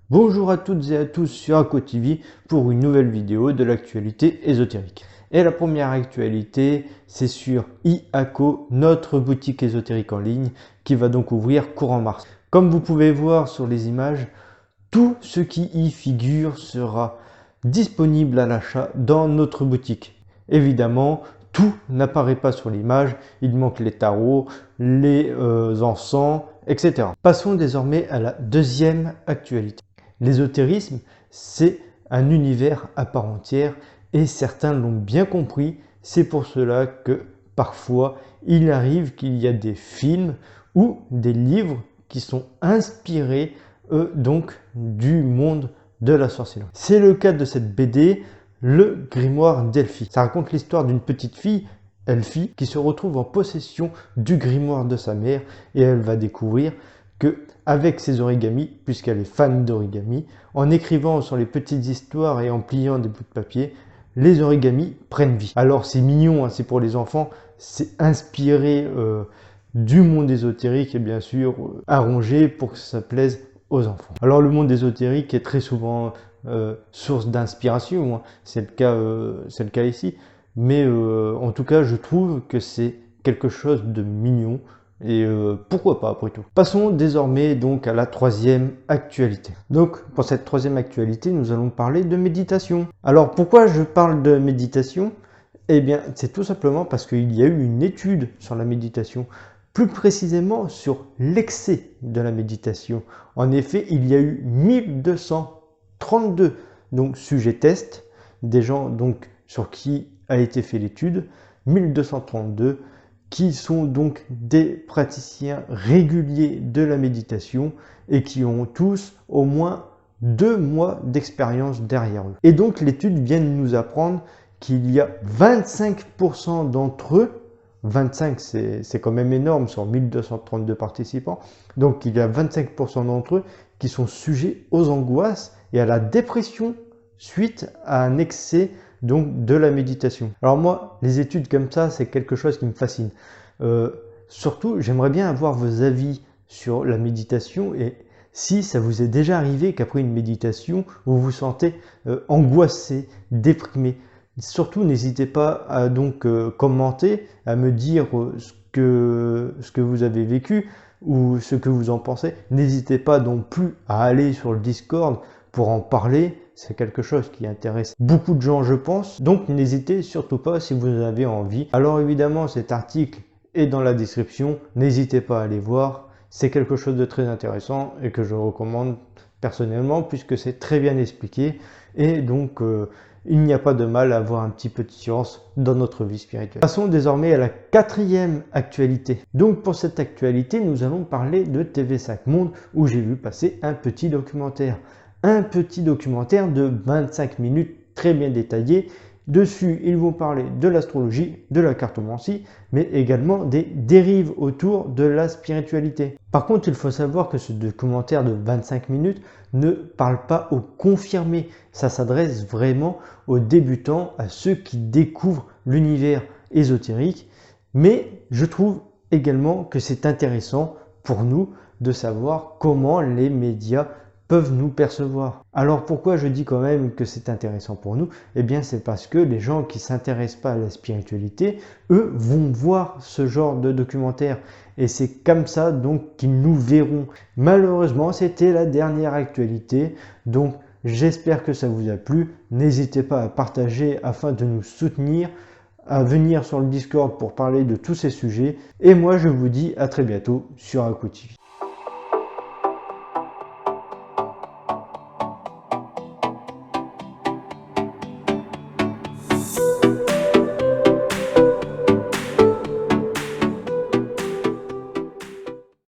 Bonjour à toutes et à tous sur Ako TV pour une nouvelle vidéo de l'actualité ésotérique. Et la première actualité, c'est sur iAko, notre boutique ésotérique en ligne qui va donc ouvrir courant mars. Comme vous pouvez voir sur les images, tout ce qui y figure sera disponible à l'achat dans notre boutique. Évidemment, tout n'apparaît pas sur l'image, il manque les tarots, les encens, etc. Passons désormais à la deuxième actualité. L'ésotérisme, c'est un univers à part entière et certains l'ont bien compris. C'est pour cela que parfois il arrive qu'il y a des films ou des livres qui sont inspirés donc du monde de la sorcellerie. C'est le cas de cette BD, Le Grimoire d'Elphie. Ça raconte l'histoire d'une petite fille, Elphie, qui se retrouve en possession du grimoire de sa mère et elle va découvrir que avec ses origamis, puisqu'elle est fan d'origami, en écrivant sur les petites histoires et en pliant des bouts de papier, les origamis prennent vie. Alors c'est mignon, hein, c'est pour les enfants, c'est inspiré du monde ésotérique et bien sûr arrangé pour que ça plaise aux enfants. Alors le monde ésotérique est très souvent source d'inspiration, hein. C'est le cas ici, mais en tout cas je trouve que c'est quelque chose de mignon et pourquoi pas après tout. Passons désormais donc à la troisième actualité. Donc pour cette troisième actualité, nous allons parler de méditation. Alors pourquoi je parle de méditation? Eh bien c'est tout simplement parce qu'il y a eu une étude sur la méditation, plus précisément sur l'excès de la méditation. En effet, il y a eu 1232 donc sujets tests, des gens donc sur qui a été fait l'étude, 1232 qui sont donc des praticiens réguliers de la méditation et qui ont tous au moins 2 mois d'expérience derrière eux. Et donc l'étude vient de nous apprendre qu'il y a 25% d'entre eux, 25 c'est quand même énorme sur 1232 participants, donc il y a 25% d'entre eux qui sont sujets aux angoisses et à la dépression suite à un excès donc de la méditation. Alors moi, les études comme ça, c'est quelque chose qui me fascine. Surtout, j'aimerais bien avoir vos avis sur la méditation et si ça vous est déjà arrivé qu'après une méditation, vous vous sentez angoissé, déprimé. Surtout, n'hésitez pas à donc commenter, à me dire ce que vous avez vécu ou ce que vous en pensez. N'hésitez pas non plus à aller sur le Discord pour en parler. C'est quelque chose qui intéresse beaucoup de gens, je pense. Donc, n'hésitez surtout pas si vous en avez envie. Alors, évidemment, cet article est dans la description. N'hésitez pas à aller voir. C'est quelque chose de très intéressant et que je recommande personnellement puisque c'est très bien expliqué. Et donc, il n'y a pas de mal à avoir un petit peu de science dans notre vie spirituelle. Passons désormais à la quatrième actualité. Donc, pour cette actualité, nous allons parler de TV5 Monde où j'ai vu passer un petit documentaire. Un petit documentaire de 25 minutes très bien détaillé. Dessus, ils vont parler de l'astrologie, de la cartomancie, mais également des dérives autour de la spiritualité. Par contre, il faut savoir que ce documentaire de 25 minutes ne parle pas aux confirmés. Ça s'adresse vraiment aux débutants, à ceux qui découvrent l'univers ésotérique. Mais je trouve également que c'est intéressant pour nous de savoir comment les médias peuvent nous percevoir. Alors pourquoi je dis quand même que c'est intéressant pour nous? Eh bien c'est parce que les gens qui ne s'intéressent pas à la spiritualité, eux vont voir ce genre de documentaire et c'est comme ça donc qu'ils nous verront. Malheureusement c'était la dernière actualité, donc j'espère que ça vous a plu. N'hésitez pas à partager afin de nous soutenir, à venir sur le Discord pour parler de tous ces sujets et moi je vous dis à très bientôt sur Ako TV.